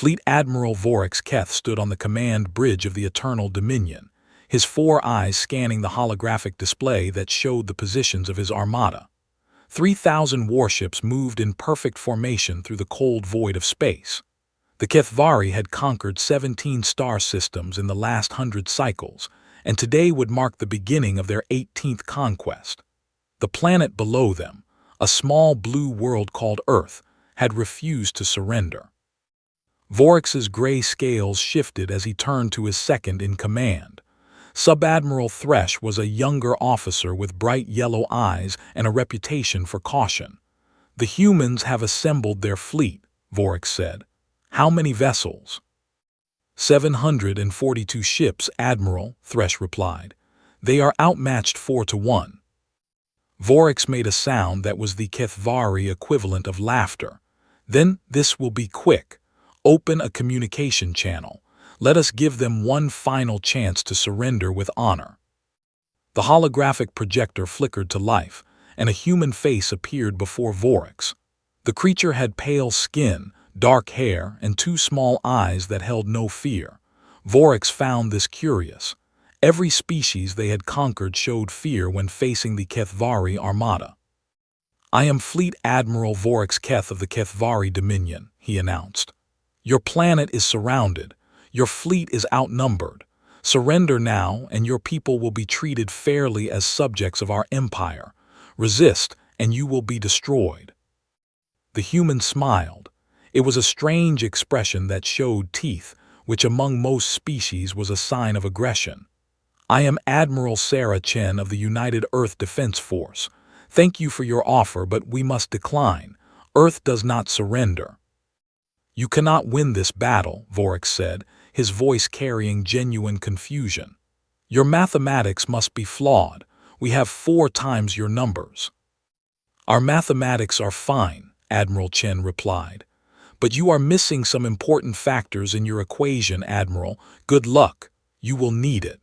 Fleet Admiral Vorax Keth stood on the command bridge of the Eternal Dominion, his 4 eyes scanning the holographic display that showed the positions of his armada. 3,000 warships moved in perfect formation through the cold void of space. The Kethvari had conquered 17 star systems in the last 100 cycles, and today would mark the beginning of their 18th conquest. The planet below them, a small blue world called Earth, had refused to surrender. Vorax's gray scales shifted as he turned to his second-in-command. Sub-Admiral Thresh was a younger officer with bright yellow eyes and a reputation for caution. "The humans have assembled their fleet," Vorax said. "How many vessels?" 742 ships, Admiral, Thresh replied. "They are outmatched 4-1. Vorax made a sound that was the Kethvari equivalent of laughter. "Then this will be quick. Open a communication channel. Let us give them one final chance to surrender with honor." The holographic projector flickered to life, and a human face appeared before Vorax. The creature had pale skin, dark hair, and 2 small eyes that held no fear. Vorax found this curious. Every species they had conquered showed fear when facing the Kethvari armada. "I am Fleet Admiral Vorax Keth of the Kethvari Dominion," he announced. "Your planet is surrounded. Your fleet is outnumbered. Surrender now, and your people will be treated fairly as subjects of our empire. Resist, and you will be destroyed." The human smiled. It was a strange expression that showed teeth, which among most species was a sign of aggression. "I am Admiral Sarah Chen of the United Earth Defense Force. Thank you for your offer, but we must decline. Earth does not surrender." "You cannot win this battle," Vorax said, his voice carrying genuine confusion. "Your mathematics must be flawed. We have 4 times your numbers." "Our mathematics are fine," Admiral Chen replied. "But you are missing some important factors in your equation, Admiral. Good luck. You will need it."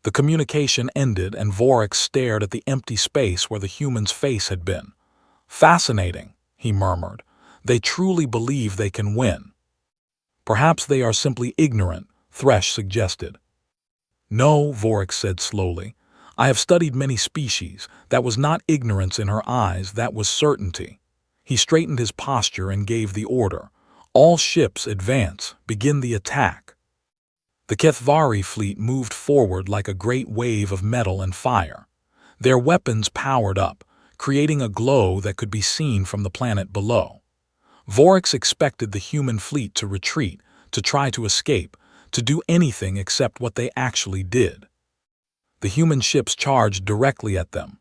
The communication ended, and Vorax stared at the empty space where the human's face had been. "Fascinating," he murmured. "They truly believe they can win." "Perhaps they are simply ignorant," Thresh suggested. "No," Vorax said slowly. "I have studied many species. That was not ignorance in her eyes, that was certainty." He straightened his posture and gave the order. "All ships advance. Begin the attack." The Kethvari fleet moved forward like a great wave of metal and fire. Their weapons powered up, creating a glow that could be seen from the planet below. Vorax expected the human fleet to retreat, to try to escape, to do anything except what they actually did. The human ships charged directly at them.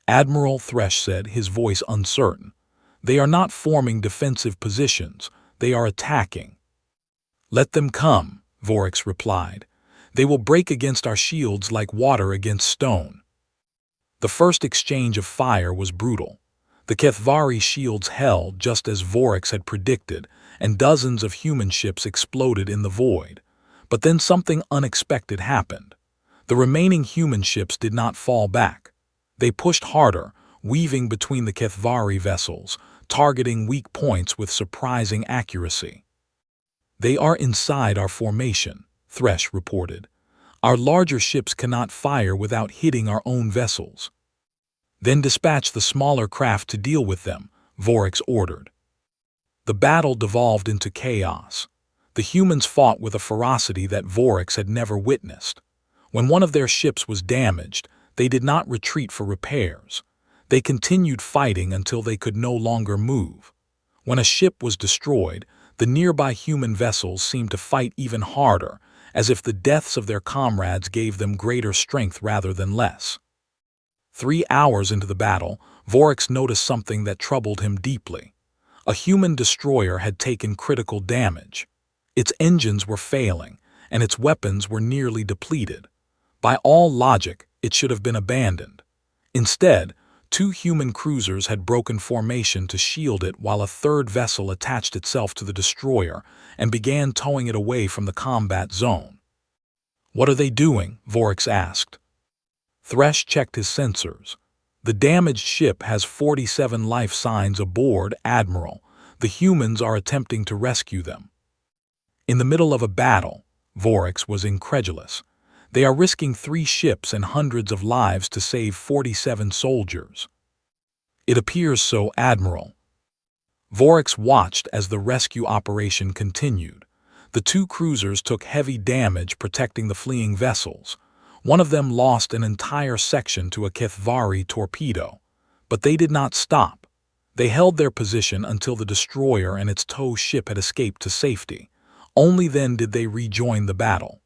"Admiral," Thresh said, his voice uncertain. "They are not forming defensive positions. They are attacking." "Let them come," Vorax replied. "They will break against our shields like water against stone." The first exchange of fire was brutal. The Kethvari shields held just as Vorax had predicted, and dozens of human ships exploded in the void. But then something unexpected happened. The remaining human ships did not fall back. They pushed harder, weaving between the Kethvari vessels, targeting weak points with surprising accuracy. "They are inside our formation," Thresh reported. "Our larger ships cannot fire without hitting our own vessels." "Then dispatch the smaller craft to deal with them," Vorax ordered. The battle devolved into chaos. The humans fought with a ferocity that Vorax had never witnessed. When one of their ships was damaged, they did not retreat for repairs. They continued fighting until they could no longer move. When a ship was destroyed, the nearby human vessels seemed to fight even harder, as if the deaths of their comrades gave them greater strength rather than less. 3 hours into the battle, Vorax noticed something that troubled him deeply. A human destroyer had taken critical damage. Its engines were failing, and its weapons were nearly depleted. By all logic, it should have been abandoned. Instead, 2 human cruisers had broken formation to shield it while a third vessel attached itself to the destroyer and began towing it away from the combat zone. "What are they doing?" Vorax asked. Thresh checked his sensors. "The damaged ship has 47 life signs aboard, Admiral. The humans are attempting to rescue them." In the middle of a battle, Vorax was incredulous. They are risking 3 ships and hundreds of lives to save 47 soldiers. It appears so, Admiral. Vorax watched as the rescue operation continued. The 2 cruisers took heavy damage protecting the fleeing vessels. One of them lost an entire section to a HFY torpedo. But they did not stop. They held their position until the destroyer and its tow ship had escaped to safety. Only then did they rejoin the battle.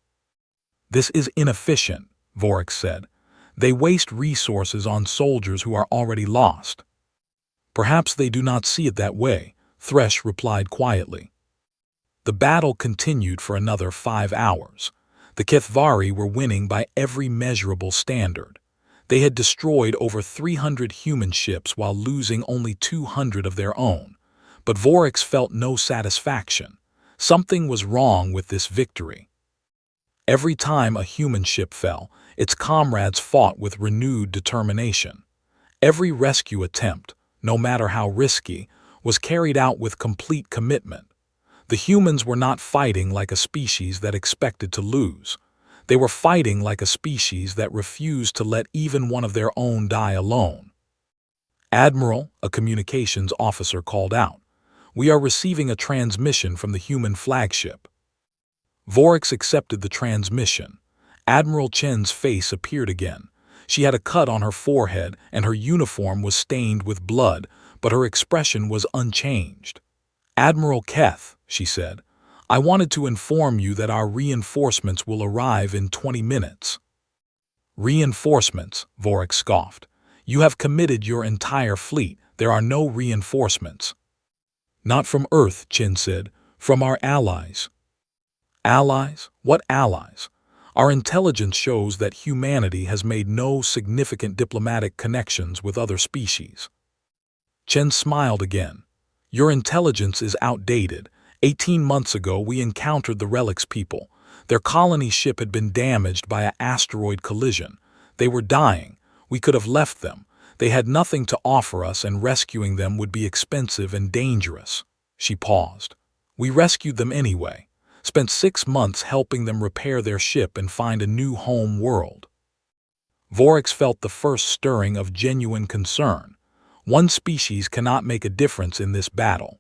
"This is inefficient," Vorax said. "They waste resources on soldiers who are already lost." "Perhaps they do not see it that way," Thresh replied quietly. The battle continued for another 5 hours. The HFY were winning by every measurable standard. They had destroyed over 300 human ships while losing only 200 of their own. But Vorax felt no satisfaction. Something was wrong with this victory. Every time a human ship fell, its comrades fought with renewed determination. Every rescue attempt, no matter how risky, was carried out with complete commitment. The humans were not fighting like a species that expected to lose. They were fighting like a species that refused to let even one of their own die alone. "Admiral," a communications officer called out, "we are receiving a transmission from the human flagship." Vorax accepted the transmission. Admiral Chen's face appeared again. She had a cut on her forehead and her uniform was stained with blood, but her expression was unchanged. "Admiral Keth," she said, "I wanted to inform you that our reinforcements will arrive in 20 minutes. "Reinforcements," Vorax scoffed. "You have committed your entire fleet. There are no reinforcements." "Not from Earth," Chen said. "From our allies." "Allies? What allies? Our intelligence shows that humanity has made no significant diplomatic connections with other species." Chen smiled again. "Your intelligence is outdated. 18 months ago, we encountered the Relics people. Their colony ship had been damaged by an asteroid collision. They were dying. We could have left them. They had nothing to offer us, and rescuing them would be expensive and dangerous." She paused. "We rescued them anyway. Spent 6 months helping them repair their ship and find a new home world." Vorax felt the first stirring of genuine concern. One species cannot make a difference in this battle.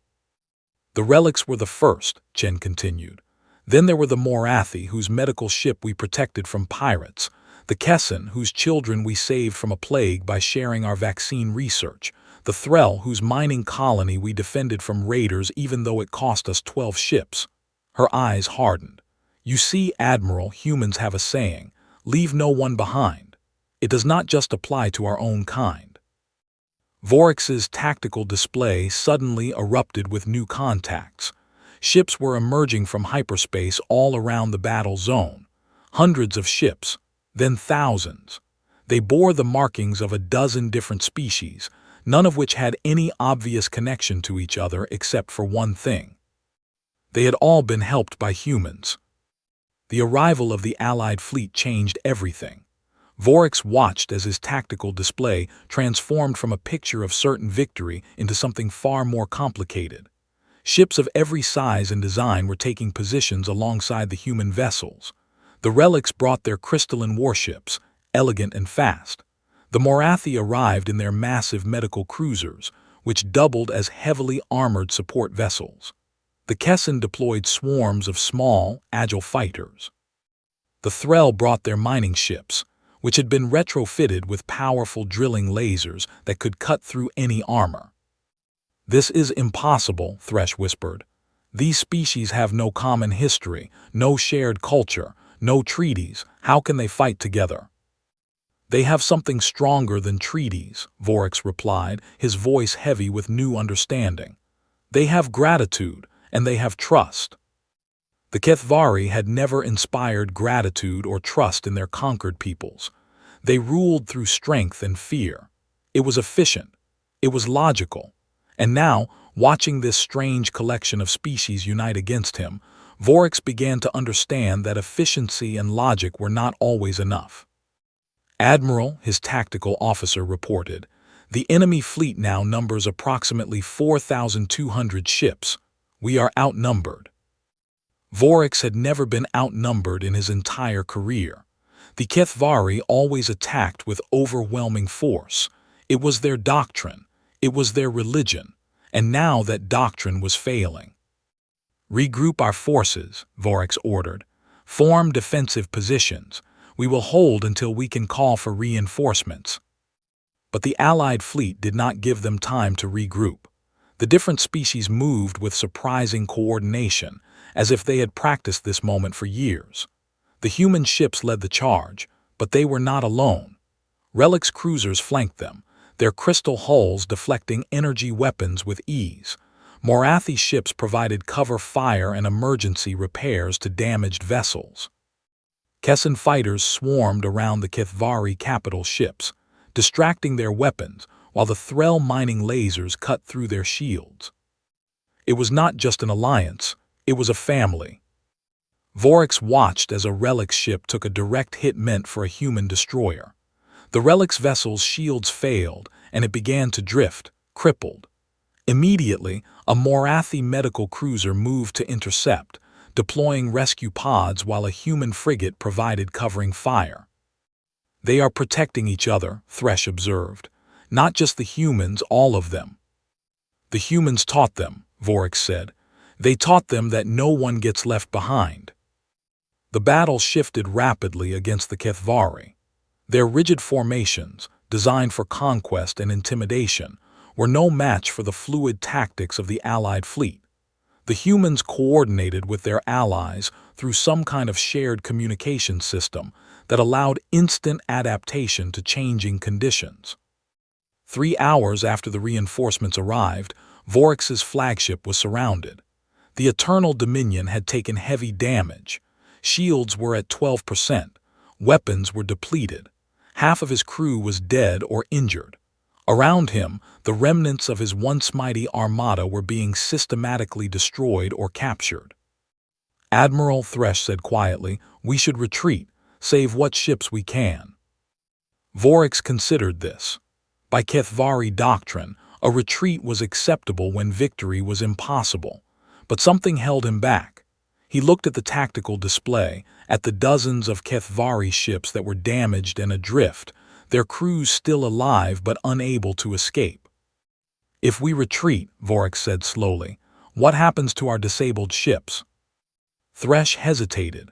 "The Relics were the first," Chen continued. "Then there were the Morathi, whose medical ship we protected from pirates. The Kessin, whose children we saved from a plague by sharing our vaccine research. The Threll, whose mining colony we defended from raiders even though it cost us 12 ships. Her eyes hardened. "You see, Admiral, humans have a saying, 'Leave no one behind.' It does not just apply to our own kind." Vorax's tactical display suddenly erupted with new contacts. Ships were emerging from hyperspace all around the battle zone. Hundreds of ships, then thousands. They bore the markings of a dozen different species, none of which had any obvious connection to each other except for one thing. They had all been helped by humans. The arrival of the Allied fleet changed everything. Vorax watched as his tactical display transformed from a picture of certain victory into something far more complicated. Ships of every size and design were taking positions alongside the human vessels. The Relics brought their crystalline warships, elegant and fast. The Morathi arrived in their massive medical cruisers, which doubled as heavily armored support vessels. The Kessin deployed swarms of small, agile fighters. The Threll brought their mining ships, which had been retrofitted with powerful drilling lasers that could cut through any armor. "This is impossible," Thresh whispered. "These species have no common history, no shared culture, no treaties. How can they fight together?" "They have something stronger than treaties," Vorax replied, his voice heavy with new understanding. "They have gratitude, and they have trust." The HFY had never inspired gratitude or trust in their conquered peoples. They ruled through strength and fear. It was efficient. It was logical. And now, watching this strange collection of species unite against him, Vorax began to understand that efficiency and logic were not always enough. "Admiral," his tactical officer reported, "the enemy fleet now numbers approximately 4,200 ships. We are outnumbered." Vorax had never been outnumbered in his entire career. The Kethvari always attacked with overwhelming force. It was their doctrine. It was their religion. And now that doctrine was failing. "Regroup our forces," Vorax ordered. "Form defensive positions. We will hold until we can call for reinforcements." But the Allied fleet did not give them time to regroup. The different species moved with surprising coordination, as if they had practiced this moment for years. The human ships led the charge, but they were not alone. Relic's cruisers flanked them, their crystal hulls deflecting energy weapons with ease. Morathi's ships provided cover fire and emergency repairs to damaged vessels. Kessan fighters swarmed around the Kethvari capital ships, distracting their weapons while the Threll mining lasers cut through their shields. It was not just an alliance, it was a family. Vorax watched as a Relic ship took a direct hit meant for a human destroyer. The Relic's vessel's shields failed, and it began to drift, crippled. Immediately, a Morathi medical cruiser moved to intercept, deploying rescue pods while a human frigate provided covering fire. "They are protecting each other," Thresh observed. "Not just the humans, all of them." "The humans taught them," Vorax said. "They taught them that no one gets left behind." The battle shifted rapidly against the Kethvari. Their rigid formations, designed for conquest and intimidation, were no match for the fluid tactics of the Allied fleet. The humans coordinated with their allies through some kind of shared communication system that allowed instant adaptation to changing conditions. 3 hours after the reinforcements arrived, Vorax's flagship was surrounded. The Eternal Dominion had taken heavy damage. Shields were at 12%. Weapons were depleted. Half of his crew was dead or injured. Around him, the remnants of his once mighty armada were being systematically destroyed or captured. "Admiral," Thresh said quietly, "we should retreat, save what ships we can." Vorax considered this. By Kethvari doctrine, a retreat was acceptable when victory was impossible, but something held him back. He looked at the tactical display, at the dozens of Kethvari ships that were damaged and adrift, their crews still alive but unable to escape. "If we retreat," Vorax said slowly, "what happens to our disabled ships?" Thresh hesitated.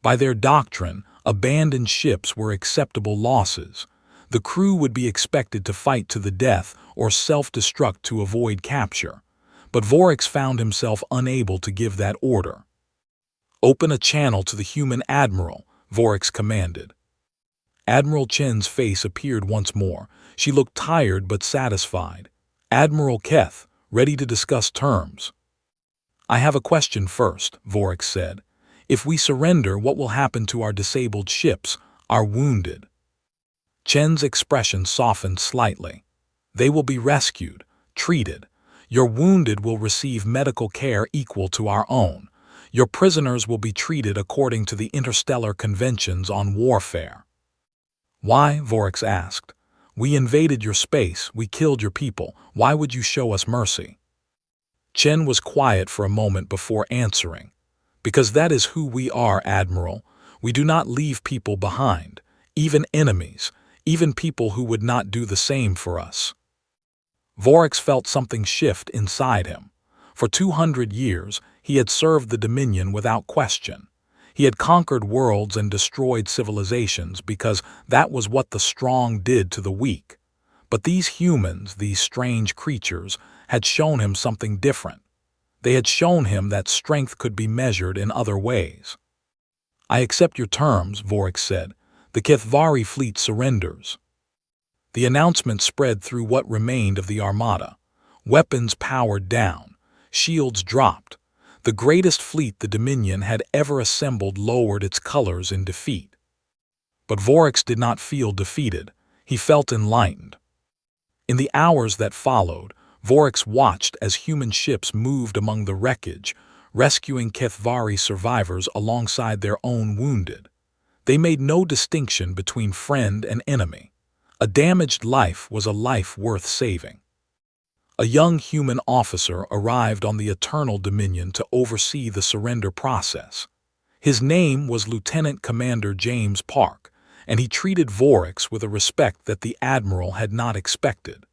By their doctrine, abandoned ships were acceptable losses. The crew would be expected to fight to the death or self-destruct to avoid capture. But Vorax found himself unable to give that order. "Open a channel to the human Admiral," Vorax commanded. Admiral Chen's face appeared once more. She looked tired but satisfied. "Admiral Keth, ready to discuss terms." "I have a question first," Vorax said. "If we surrender, what will happen to our disabled ships, our wounded?" Chen's expression softened slightly. "They will be rescued, treated. Your wounded will receive medical care equal to our own. Your prisoners will be treated according to the interstellar conventions on warfare." "Why?" Vorax asked. "We invaded your space, we killed your people. Why would you show us mercy?" Chen was quiet for a moment before answering. "Because that is who we are, Admiral. We do not leave people behind, even enemies, even people who would not do the same for us." Vorax felt something shift inside him. For 200 years, he had served the Dominion without question. He had conquered worlds and destroyed civilizations because that was what the strong did to the weak. But these humans, these strange creatures, had shown him something different. They had shown him that strength could be measured in other ways. "I accept your terms," Vorax said. "The Kethvari fleet surrenders." The announcement spread through what remained of the armada. Weapons powered down. Shields dropped. The greatest fleet the Dominion had ever assembled lowered its colors in defeat. But Vorax did not feel defeated. He felt enlightened. In the hours that followed, Vorax watched as human ships moved among the wreckage, rescuing Kethvari survivors alongside their own wounded. They made no distinction between friend and enemy. A damaged life was a life worth saving. A young human officer arrived on the Eternal Dominion to oversee the surrender process. His name was Lieutenant Commander James Park, and he treated Vorax with a respect that the Admiral had not expected.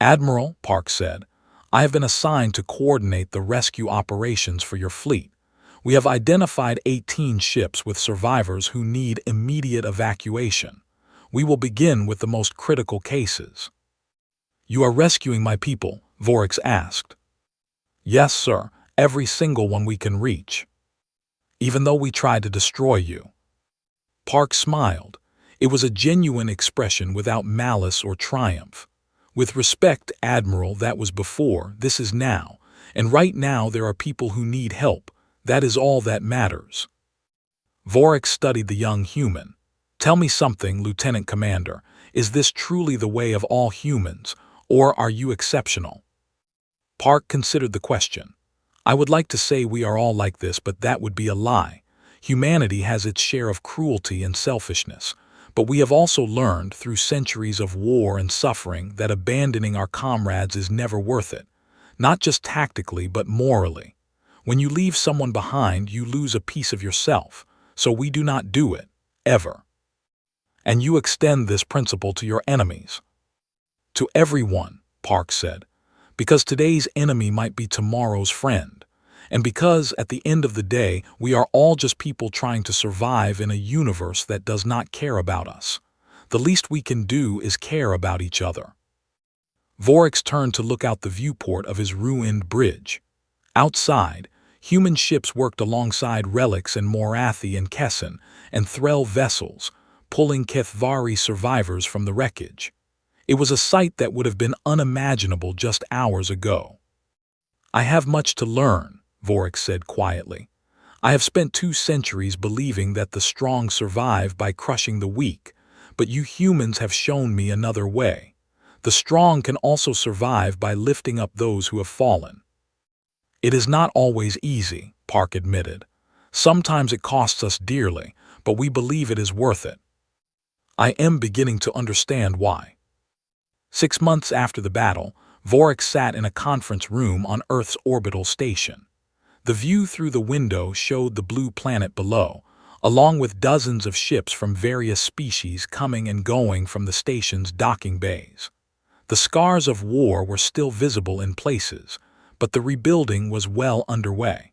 "Admiral," Park said, "I have been assigned to coordinate the rescue operations for your fleet. We have identified 18 ships with survivors who need immediate evacuation. We will begin with the most critical cases." "You are rescuing my people?" Vorax asked. "Yes, sir, every single one we can reach. Even though we tried to destroy you." Park smiled. It was a genuine expression without malice or triumph. "With respect, Admiral, that was before, this is now, and right now there are people who need help. That is all that matters." Vorax studied the young human. "Tell me something, Lieutenant Commander. Is this truly the way of all humans, or are you exceptional?" Park considered the question. "I would like to say we are all like this, but that would be a lie. Humanity has its share of cruelty and selfishness, but we have also learned through centuries of war and suffering that abandoning our comrades is never worth it, not just tactically but morally. When you leave someone behind, you lose a piece of yourself, so we do not do it, ever. And you extend this principle to your enemies." "To everyone," Park said, "because today's enemy might be tomorrow's friend, and because, at the end of the day, we are all just people trying to survive in a universe that does not care about us. The least we can do is care about each other." Vorax turned to look out the viewport of his ruined bridge. Outside, human ships worked alongside relics and Morathi and Kessin and Threll vessels, pulling Kethvari survivors from the wreckage. It was a sight that would have been unimaginable just hours ago. "I have much to learn," Vorax said quietly. "I have spent 2 centuries believing that the strong survive by crushing the weak, but you humans have shown me another way. The strong can also survive by lifting up those who have fallen." "It is not always easy," Park admitted. "Sometimes it costs us dearly, but we believe it is worth it." "I am beginning to understand why." 6 months after the battle, Vorax sat in a conference room on Earth's orbital station. The view through the window showed the blue planet below, along with dozens of ships from various species coming and going from the station's docking bays. The scars of war were still visible in places, but the rebuilding was well underway.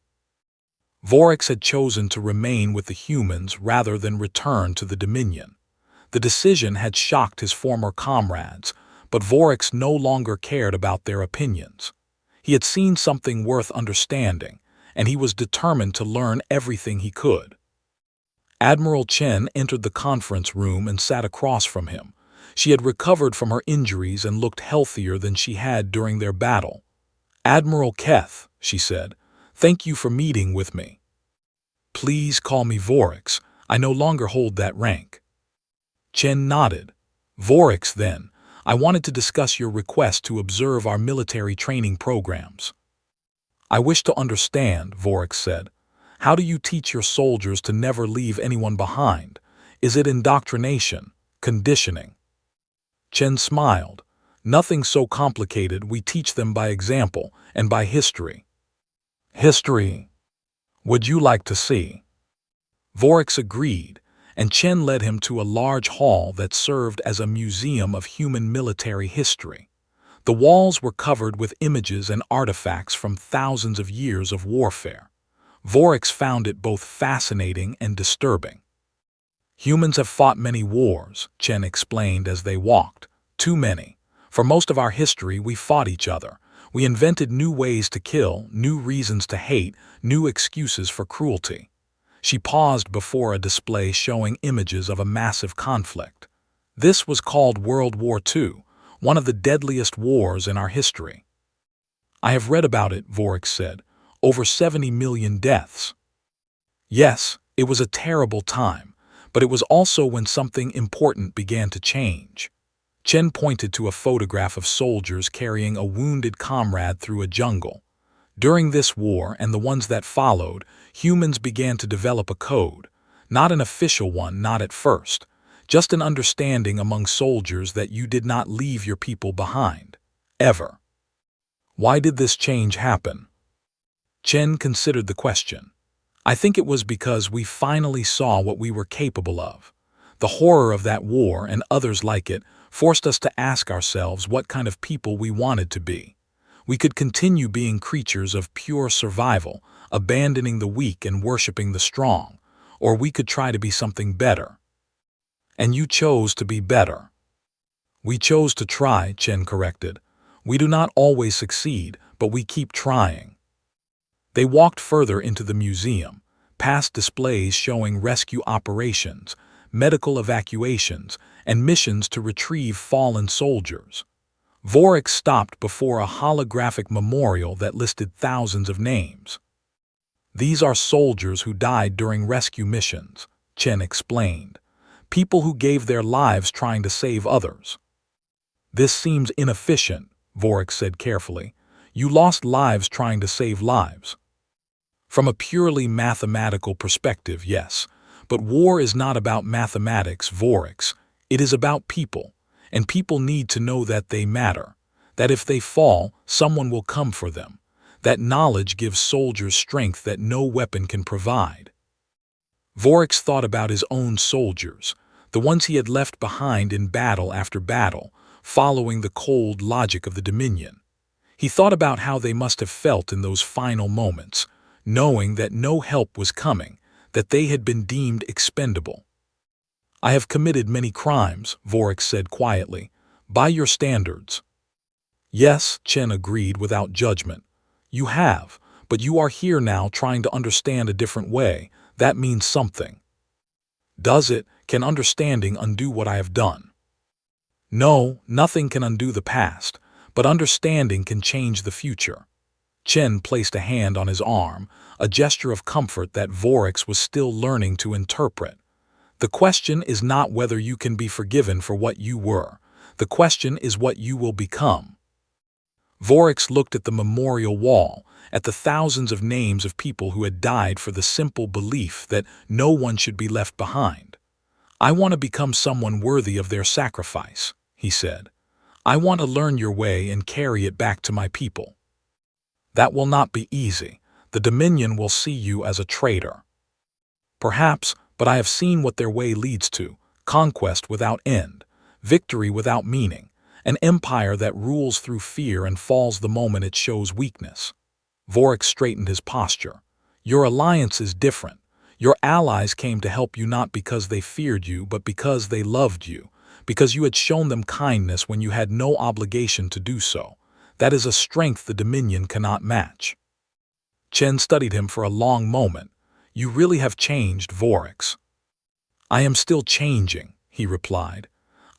Vorax had chosen to remain with the humans rather than return to the Dominion. The decision had shocked his former comrades, but Vorax no longer cared about their opinions. He had seen something worth understanding, and he was determined to learn everything he could. Admiral Chen entered the conference room and sat across from him. She had recovered from her injuries and looked healthier than she had during their battle. "Admiral Keth," she said, "thank you for meeting with me." "Please call me Vorax. I no longer hold that rank." Chen nodded. "Vorax, then. I wanted to discuss your request to observe our military training programs." "I wish to understand," Vorax said. "How do you teach your soldiers to never leave anyone behind? Is it indoctrination, conditioning?" Chen smiled. "Nothing so complicated. We teach them by example and by history." "History. Would you like to see?" Vorax agreed, and Chen led him to a large hall that served as a museum of human military history. The walls were covered with images and artifacts from thousands of years of warfare. Vorax found it both fascinating and disturbing. "Humans have fought many wars," Chen explained as they walked. "Too many. For most of our history, we fought each other. We invented new ways to kill, new reasons to hate, new excuses for cruelty." She paused before a display showing images of a massive conflict. "This was called World War II, one of the deadliest wars in our history." "I have read about it," Vorax said. "Over 70 million deaths." "Yes, it was a terrible time, but it was also when something important began to change." Chen pointed to a photograph of soldiers carrying a wounded comrade through a jungle. "During this war and the ones that followed, humans began to develop a code. Not an official one, not at first. Just an understanding among soldiers that you did not leave your people behind. Ever. Why did this change happen? Chen considered the question. I think it was because we finally saw what we were capable of. The horror of that war and others like it forced us to ask ourselves what kind of people we wanted to be. We could continue being creatures of pure survival, abandoning the weak and worshiping the strong, or we could try to be something better. And you chose to be better. We chose to try, Chen corrected. We do not always succeed, but we keep trying. They walked further into the museum, past displays showing rescue operations, medical evacuations, and missions to retrieve fallen soldiers. Vorik stopped before a holographic memorial that listed thousands of names. These are soldiers who died during rescue missions, Chen explained. People who gave their lives trying to save others. This seems inefficient, Vorik said carefully. You lost lives trying to save lives. From a purely mathematical perspective, yes. But war is not about mathematics, Vorik. It is about people. And people need to know that they matter. That if they fall, someone will come for them. That knowledge gives soldiers strength that no weapon can provide. Vorik thought about his own soldiers, the ones he had left behind in battle after battle, following the cold logic of the Dominion. He thought about how they must have felt in those final moments, knowing that no help was coming, that they had been deemed expendable. I have committed many crimes, Vorik said quietly, by your standards. Yes, Chen agreed without judgment. You have, but you are here now trying to understand a different way. That means something. Does it? Can understanding undo what I have done? No, nothing can undo the past, but understanding can change the future. Chen placed a hand on his arm, a gesture of comfort that Vorik was still learning to interpret. The question is not whether you can be forgiven for what you were. The question is what you will become. Vorik looked at the memorial wall, at the thousands of names of people who had died for the simple belief that no one should be left behind. I want to become someone worthy of their sacrifice, he said. I want to learn your way and carry it back to my people. That will not be easy. The Dominion will see you as a traitor. Perhaps, but I have seen what their way leads to: conquest without end, victory without meaning, an empire that rules through fear and falls the moment it shows weakness. Vorik straightened his posture. Your alliance is different. Your allies came to help you not because they feared you, but because they loved you, because you had shown them kindness when you had no obligation to do so. That is a strength the Dominion cannot match. Chen studied him for a long moment. You really have changed, Vorik. I am still changing, he replied.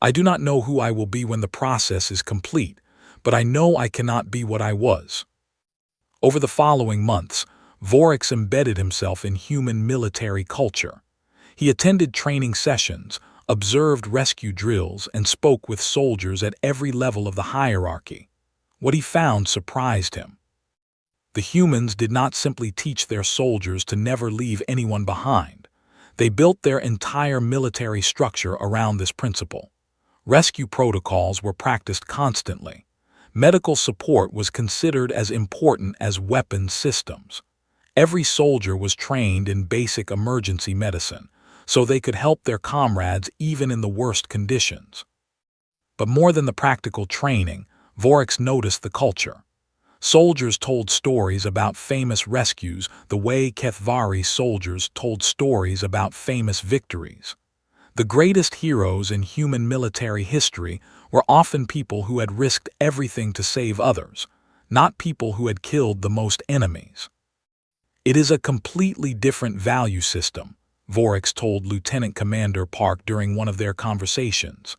I do not know who I will be when the process is complete, but I know I cannot be what I was. Over the following months, Vorik embedded himself in human military culture. He attended training sessions, observed rescue drills, and spoke with soldiers at every level of the hierarchy. What he found surprised him. The humans did not simply teach their soldiers to never leave anyone behind. They built their entire military structure around this principle. Rescue protocols were practiced constantly. Medical support was considered as important as weapons systems. Every soldier was trained in basic emergency medicine, so they could help their comrades even in the worst conditions. But more than the practical training, Vorik noticed the culture. Soldiers told stories about famous rescues the way HFY soldiers told stories about famous victories. The greatest heroes in human military history were often people who had risked everything to save others, not people who had killed the most enemies. It is a completely different value system, Vorik told Lieutenant Commander Park during one of their conversations.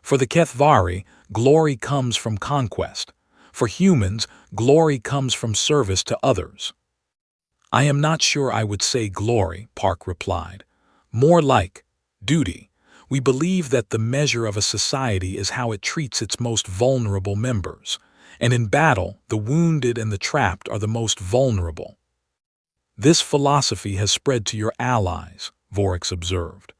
For the HFY, glory comes from conquest. For humans, glory comes from service to others. I am not sure I would say glory, Park replied. More like duty. We believe that the measure of a society is how it treats its most vulnerable members, and in battle, the wounded and the trapped are the most vulnerable. This philosophy has spread to your allies, Vorik observed.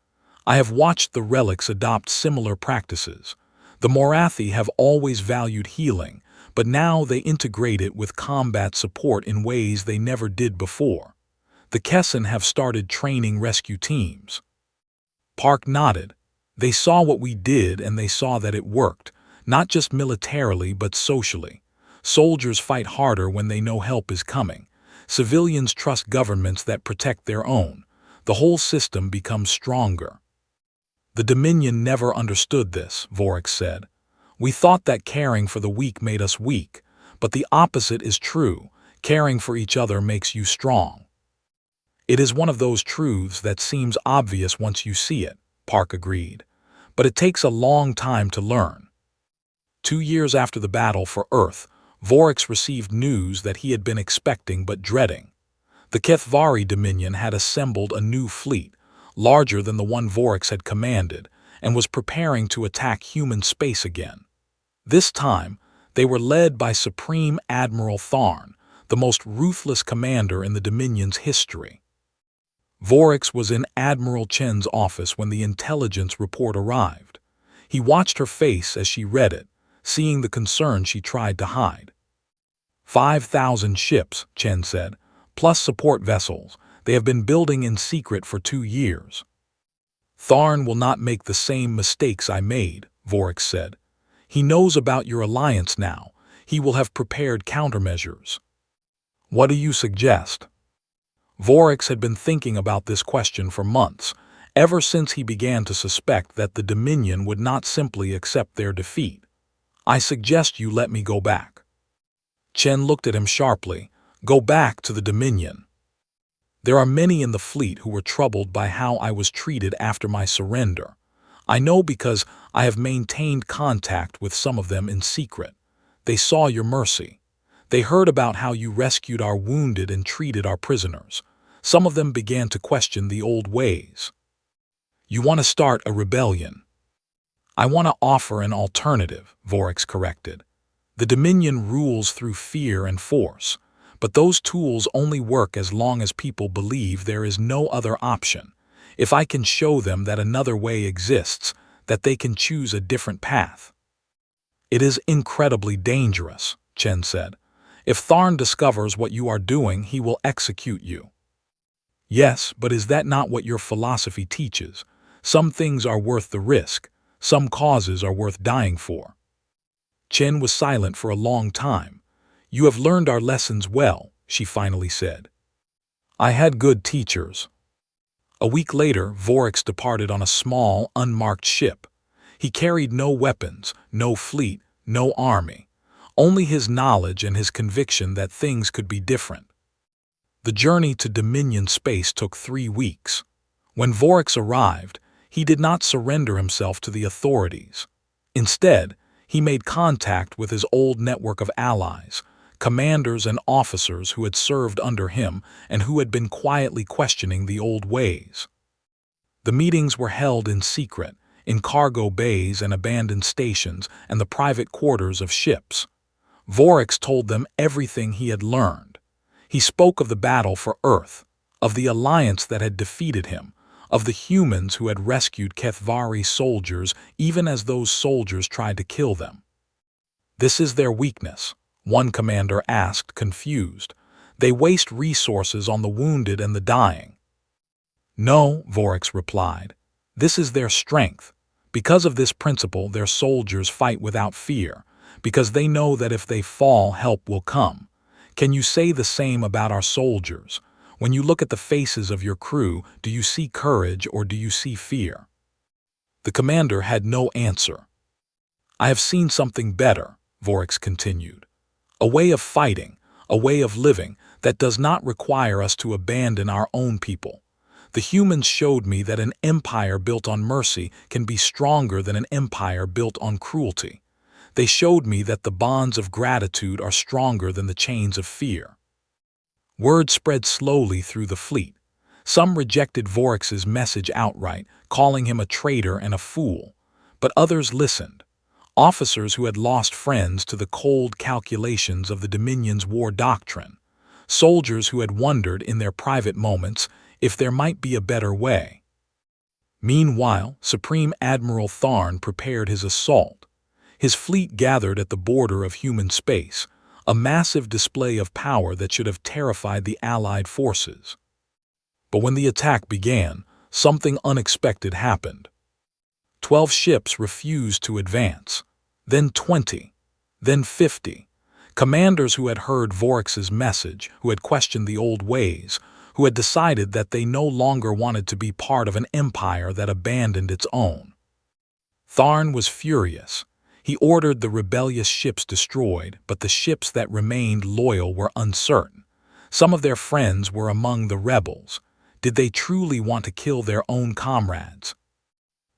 I have watched the relics adopt similar practices. The Morathi have always valued healing, but now they integrate it with combat support in ways they never did before. The Kessin have started training rescue teams. Park nodded. They saw what we did and they saw that it worked, not just militarily but socially. Soldiers fight harder when they know help is coming. Civilians trust governments that protect their own. The whole system becomes stronger. The Dominion never understood this, Vorex said. We thought that caring for the weak made us weak, but the opposite is true. Caring for each other makes you strong. It is one of those truths that seems obvious once you see it, Park agreed, but it takes a long time to learn. 2 years after the battle for Earth, Vorex received news that he had been expecting but dreading. The Kethvari Dominion had assembled a new fleet, larger than the one Vorex had commanded, and was preparing to attack human space again. This time, they were led by Supreme Admiral Tharn, the most ruthless commander in the Dominion's history. Vorex was in Admiral Chen's office when the intelligence report arrived. He watched her face as she read it, seeing the concern she tried to hide. 5,000 ships, Chen said, plus support vessels. They have been building in secret for 2 years. Tharn will not make the same mistakes I made, Vorex said. He knows about your alliance now. He will have prepared countermeasures. What do you suggest? Vorex had been thinking about this question for months, ever since he began to suspect that the Dominion would not simply accept their defeat. I suggest you let me go back. Chen looked at him sharply. Go back to the Dominion. There are many in the fleet who were troubled by how I was treated after my surrender. I know because I have maintained contact with some of them in secret. They saw your mercy. They heard about how you rescued our wounded and treated our prisoners. Some of them began to question the old ways. You want to start a rebellion. I want to offer an alternative, Vorex corrected. The Dominion rules through fear and force, but those tools only work as long as people believe there is no other option. If I can show them that another way exists, that they can choose a different path. It is incredibly dangerous, Chen said. If Tharn discovers what you are doing, he will execute you. Yes, but is that not what your philosophy teaches? Some things are worth the risk. Some causes are worth dying for. Chen was silent for a long time. You have learned our lessons well, she finally said. I had good teachers. A week later, Vorex departed on a small, unmarked ship. He carried no weapons, no fleet, no army. Only his knowledge and his conviction that things could be different. The journey to Dominion space took 3 weeks. When Vorex arrived, he did not surrender himself to the authorities. Instead, he made contact with his old network of allies, commanders and officers who had served under him and who had been quietly questioning the old ways. The meetings were held in secret, in cargo bays and abandoned stations and the private quarters of ships. Vorex told them everything he had learned. He spoke of the battle for Earth, of the alliance that had defeated him, of the humans who had rescued Kethvari soldiers even as those soldiers tried to kill them. This is their weakness, one commander asked, confused. They waste resources on the wounded and the dying. No, Vorex replied. This is their strength. Because of this principle, their soldiers fight without fear, because they know that if they fall, help will come. Can you say the same about our soldiers? When you look at the faces of your crew, do you see courage or do you see fear? The commander had no answer. I have seen something better, Vorex continued. A way of fighting, a way of living that does not require us to abandon our own people. The humans showed me that an empire built on mercy can be stronger than an empire built on cruelty. They showed me that the bonds of gratitude are stronger than the chains of fear. Word spread slowly through the fleet. Some rejected Vorex's message outright, calling him a traitor and a fool. But others listened. Officers who had lost friends to the cold calculations of the Dominion's war doctrine. Soldiers who had wondered in their private moments if there might be a better way. Meanwhile, Supreme Admiral Tharn prepared his assault. His fleet gathered at the border of human space, a massive display of power that should have terrified the Allied forces. But when the attack began, something unexpected happened. 12 ships refused to advance, then 20, then 50. Commanders who had heard Vorex's message, who had questioned the old ways, who had decided that they no longer wanted to be part of an empire that abandoned its own. Tharn was furious. He ordered the rebellious ships destroyed, but the ships that remained loyal were uncertain. Some of their friends were among the rebels. Did they truly want to kill their own comrades?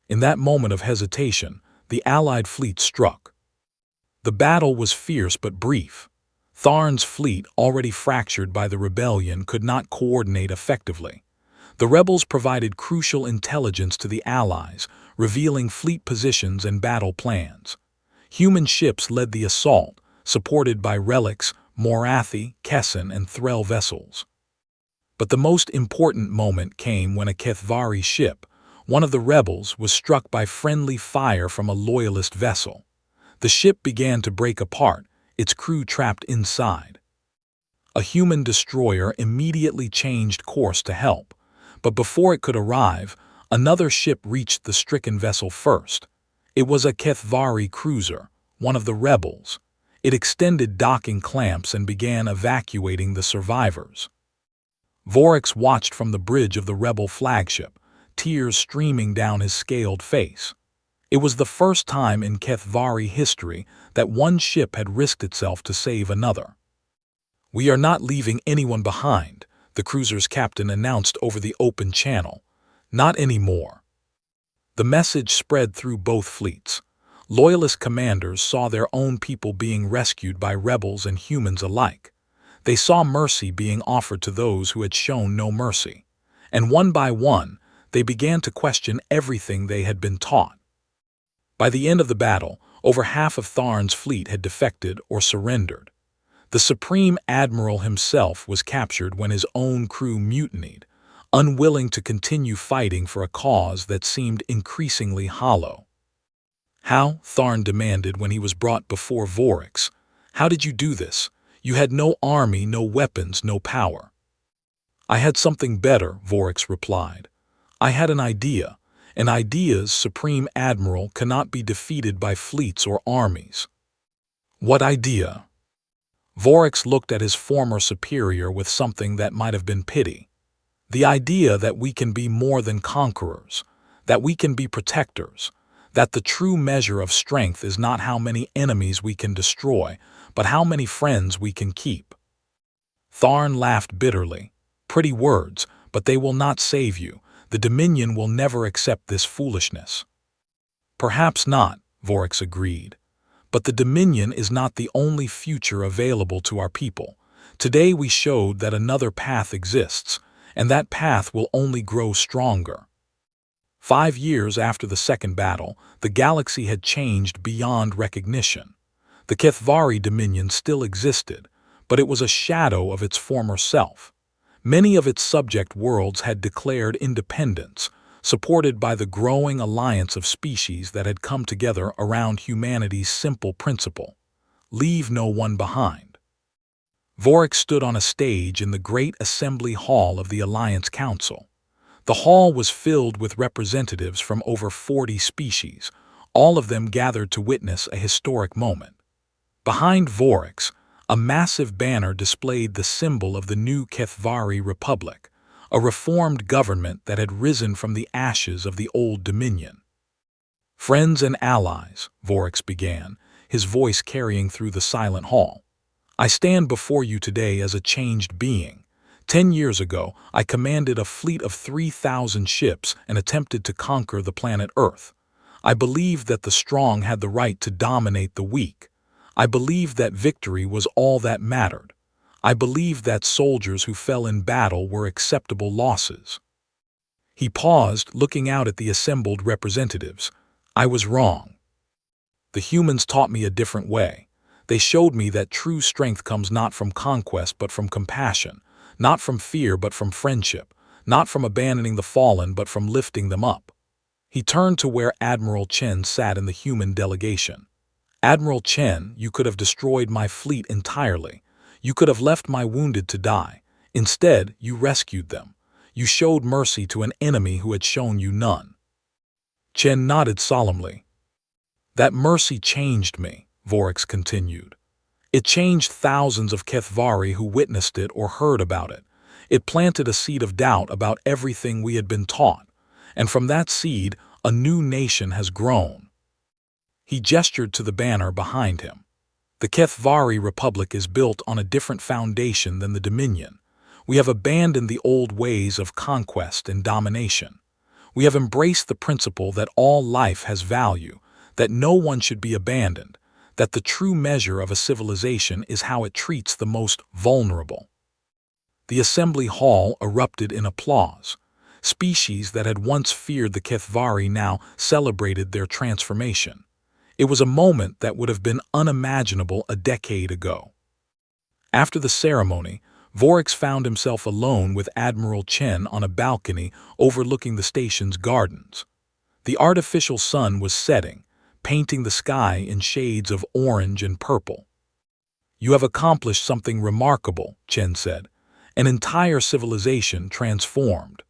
In that moment of hesitation, the Allied fleet struck. The battle was fierce but brief. Tharn's fleet, already fractured by the rebellion, could not coordinate effectively. The rebels provided crucial intelligence to the Allies, revealing fleet positions and battle plans. Human ships led the assault, supported by relics, Morathi, Kessin, and Threll vessels. But the most important moment came when a Kethvari ship, one of the rebels, was struck by friendly fire from a loyalist vessel. The ship began to break apart, its crew trapped inside. A human destroyer immediately changed course to help, but before it could arrive, another ship reached the stricken vessel first. It was a Kethvari cruiser, one of the rebels. It extended docking clamps and began evacuating the survivors. Vorex watched from the bridge of the rebel flagship, tears streaming down his scaled face. It was the first time in Kethvari history that one ship had risked itself to save another. "We are not leaving anyone behind," the cruiser's captain announced over the open channel. "Not anymore." The message spread through both fleets. Loyalist commanders saw their own people being rescued by rebels and humans alike. They saw mercy being offered to those who had shown no mercy. And one by one, they began to question everything they had been taught. By the end of the battle, over half of Tharn's fleet had defected or surrendered. The Supreme Admiral himself was captured when his own crew mutinied, unwilling to continue fighting for a cause that seemed increasingly hollow. "How?" Tharn demanded when he was brought before Vorex. "How did you do this? You had no army, no weapons, no power." "I had something better," Vorex replied. "I had an idea. And ideas, Supreme Admiral, cannot be defeated by fleets or armies." "What idea?" Vorex looked at his former superior with something that might have been pity. "The idea that we can be more than conquerors, that we can be protectors, that the true measure of strength is not how many enemies we can destroy, but how many friends we can keep." Tharn laughed bitterly. "Pretty words, but they will not save you. The Dominion will never accept this foolishness." "Perhaps not," Vorex agreed. "But the Dominion is not the only future available to our people. Today we showed that another path exists, and that path will only grow stronger." 5 years after the second battle, the galaxy had changed beyond recognition. The Kethvari Dominion still existed, but it was a shadow of its former self. Many of its subject worlds had declared independence, supported by the growing alliance of species that had come together around humanity's simple principle: leave no one behind. Vorex stood on a stage in the great assembly hall of the Alliance Council. The hall was filled with representatives from over 40 species, all of them gathered to witness a historic moment. Behind Vorex, a massive banner displayed the symbol of the new Kethvari Republic, a reformed government that had risen from the ashes of the old Dominion. "Friends and allies," Vorex began, his voice carrying through the silent hall, "I stand before you today as a changed being. 10 years ago, I commanded a fleet of 3,000 ships and attempted to conquer the planet Earth. I believed that the strong had the right to dominate the weak. I believed that victory was all that mattered. I believed that soldiers who fell in battle were acceptable losses." He paused, looking out at the assembled representatives. "I was wrong. The humans taught me a different way. They showed me that true strength comes not from conquest but from compassion, not from fear but from friendship, not from abandoning the fallen but from lifting them up." He turned to where Admiral Chen sat in the human delegation. Admiral Chen, you could have destroyed my fleet entirely. You could have left my wounded to die. Instead, you rescued them. You showed mercy to an enemy who had shown you none." Chen nodded solemnly. "That mercy changed me," Vorax continued. "It changed thousands of Kethvari who witnessed it or heard about it. It planted a seed of doubt about everything we had been taught, and from that seed, a new nation has grown." He gestured to the banner behind him. "The Kethvari Republic is built on a different foundation than the Dominion. We have abandoned the old ways of conquest and domination. We have embraced the principle that all life has value, that no one should be abandoned, that the true measure of a civilization is how it treats the most vulnerable." The assembly hall erupted in applause. Species that had once feared the Kethvari now celebrated their transformation. It was a moment that would have been unimaginable a decade ago. After the ceremony, Vorax found himself alone with Admiral Chen on a balcony overlooking the station's gardens. The artificial sun was setting, painting the sky in shades of orange and purple. "You have accomplished something remarkable," Chen said. "An entire civilization transformed."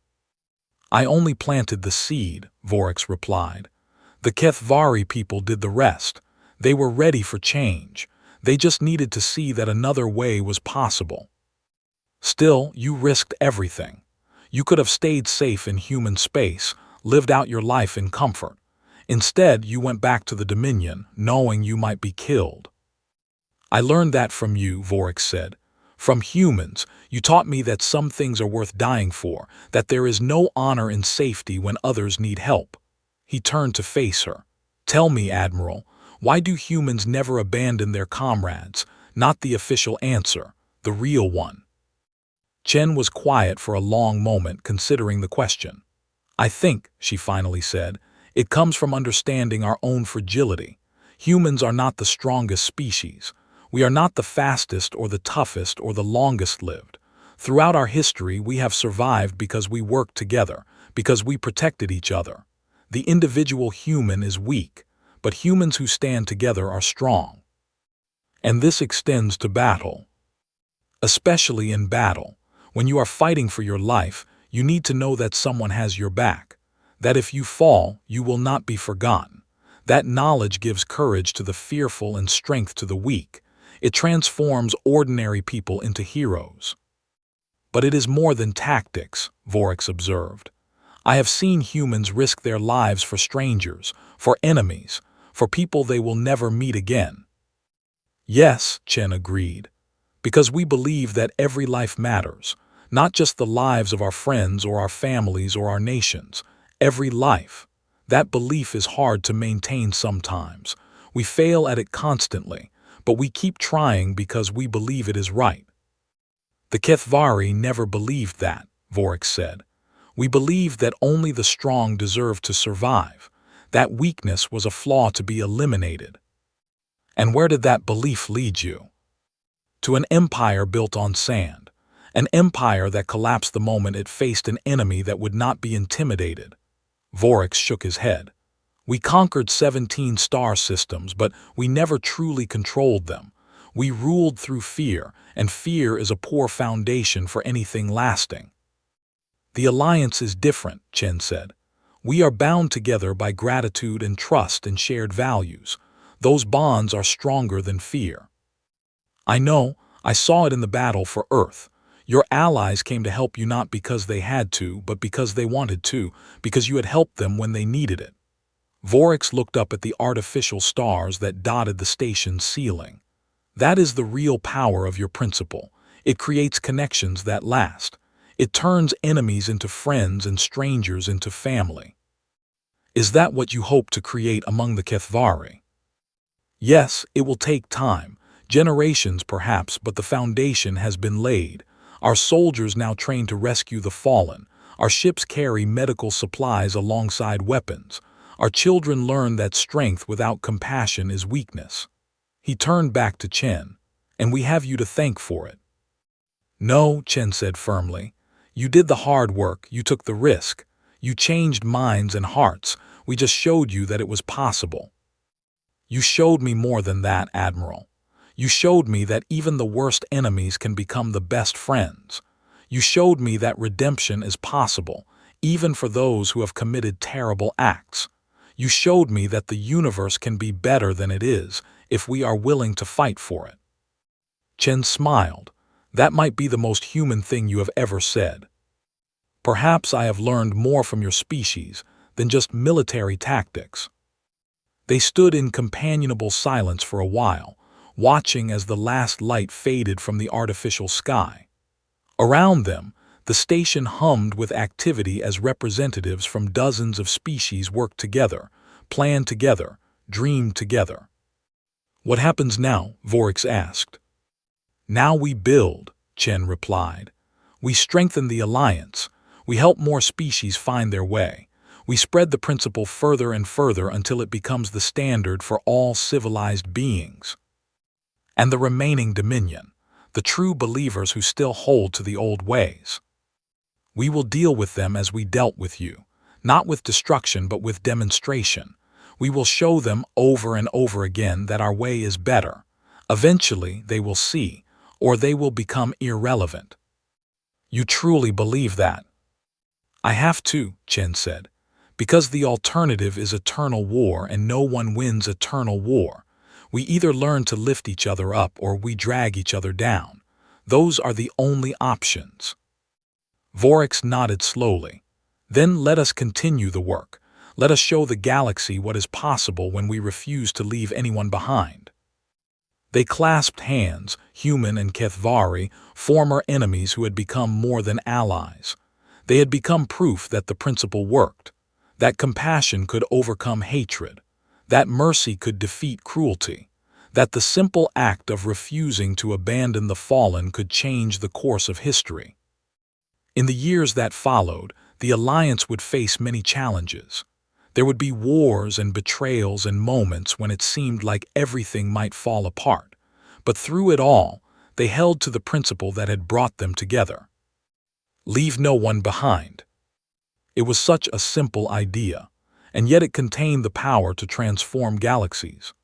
"I only planted the seed," Vorax replied. "The Kethvari people did the rest. They were ready for change. They just needed to see that another way was possible." "Still, you risked everything. You could have stayed safe in human space, lived out your life in comfort. Instead, you went back to the Dominion, knowing you might be killed." "I learned that from you," Vorax said. "From humans, you taught me that some things are worth dying for, that there is no honor in safety when others need help." He turned to face her. "Tell me, Admiral, why do humans never abandon their comrades? Not the official answer, the real one." Chen was quiet for a long moment, considering the question. "I think," she finally said, "it comes from understanding our own fragility. Humans are not the strongest species. We are not the fastest or the toughest or the longest lived. Throughout our history, we have survived because we worked together, because we protected each other. The individual human is weak, but humans who stand together are strong. And this extends to battle. Especially in battle. When you are fighting for your life, you need to know that someone has your back, that if you fall, you will not be forgotten. That knowledge gives courage to the fearful and strength to the weak. It transforms ordinary people into heroes." "But it is more than tactics," Vorax observed. "I have seen humans risk their lives for strangers, for enemies, for people they will never meet again." "Yes," Chen agreed, "because we believe that every life matters. Not just the lives of our friends or our families or our nations. Every life. That belief is hard to maintain sometimes. We fail at it constantly, but we keep trying because we believe it is right." "The Kethvari never believed that," Vorax said. "We believed that only the strong deserve to survive. That weakness was a flaw to be eliminated." "And where did that belief lead you?" "To an empire built on sand. An empire that collapsed the moment it faced an enemy that would not be intimidated." Vorax shook his head. "We conquered 17 star systems, but we never truly controlled them. We ruled through fear, and fear is a poor foundation for anything lasting." "The alliance is different," Chen said. "We are bound together by gratitude and trust and shared values. Those bonds are stronger than fear." "I know. I saw it in the battle for Earth. Your allies came to help you not because they had to, but because they wanted to, because you had helped them when they needed it." Vorax looked up at the artificial stars that dotted the station's ceiling. "That is the real power of your principle. It creates connections that last. It turns enemies into friends and strangers into family." "Is that what you hope to create among the Kethvari?" "Yes, it will take time. Generations perhaps, but the foundation has been laid. Our soldiers now train to rescue the fallen. Our ships carry medical supplies alongside weapons. Our children learn that strength without compassion is weakness." He turned back to Chen. "And we have you to thank for it." "No," Chen said firmly. "You did the hard work, you took the risk. You changed minds and hearts. We just showed you that it was possible." You showed me more than that, Admiral. You showed me that even the worst enemies can become the best friends. You showed me that redemption is possible, even for those who have committed terrible acts. You showed me that the universe can be better than it is if we are willing to fight for it. Chen smiled. That might be the most human thing you have ever said. Perhaps I have learned more from your species than just military tactics. They stood in companionable silence for a while, watching as the last light faded from the artificial sky. Around them, the station hummed with activity as representatives from dozens of species worked together, planned together, dreamed together. What happens now? Voryx asked. Now we build, Chen replied. We strengthen the alliance. We help more species find their way. We spread the principle further and further until it becomes the standard for all civilized beings. And the remaining dominion, the true believers who still hold to the old ways. We will deal with them as we dealt with you, not with destruction but with demonstration. We will show them over and over again that our way is better. Eventually they will see, or they will become irrelevant. You truly believe that? I have to, Chen said, because the alternative is eternal war and no one wins eternal war. We either learn to lift each other up or we drag each other down. Those are the only options. Voryx nodded slowly. Then let us continue the work. Let us show the galaxy what is possible when we refuse to leave anyone behind. They clasped hands, human and Kethvari, former enemies who had become more than allies. They had become proof that the principle worked, that compassion could overcome hatred, that mercy could defeat cruelty, that the simple act of refusing to abandon the fallen could change the course of history. In the years that followed, the Alliance would face many challenges. There would be wars and betrayals and moments when it seemed like everything might fall apart. But through it all, they held to the principle that had brought them together. Leave no one behind. It was such a simple idea, and yet it contained the power to transform galaxies.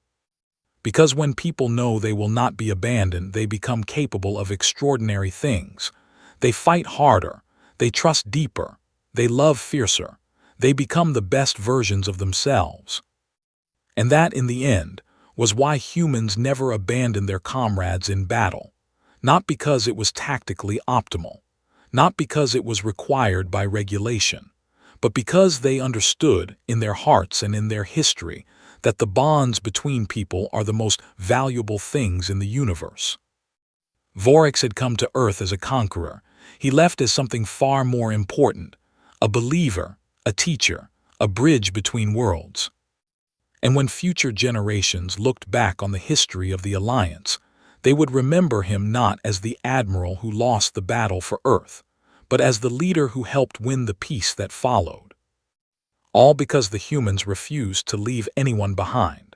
Because when people know they will not be abandoned, they become capable of extraordinary things. They fight harder, they trust deeper, they love fiercer, they become the best versions of themselves. And that, in the end, was why humans never abandoned their comrades in battle. Not because it was tactically optimal, not because it was required by regulation, but because they understood, in their hearts and in their history, that the bonds between people are the most valuable things in the universe. Voryx had come to Earth as a conqueror. He left as something far more important, a believer, a teacher, a bridge between worlds. And when future generations looked back on the history of the Alliance, they would remember him not as the admiral who lost the battle for Earth, but as the leader who helped win the peace that followed. All because the humans refused to leave anyone behind.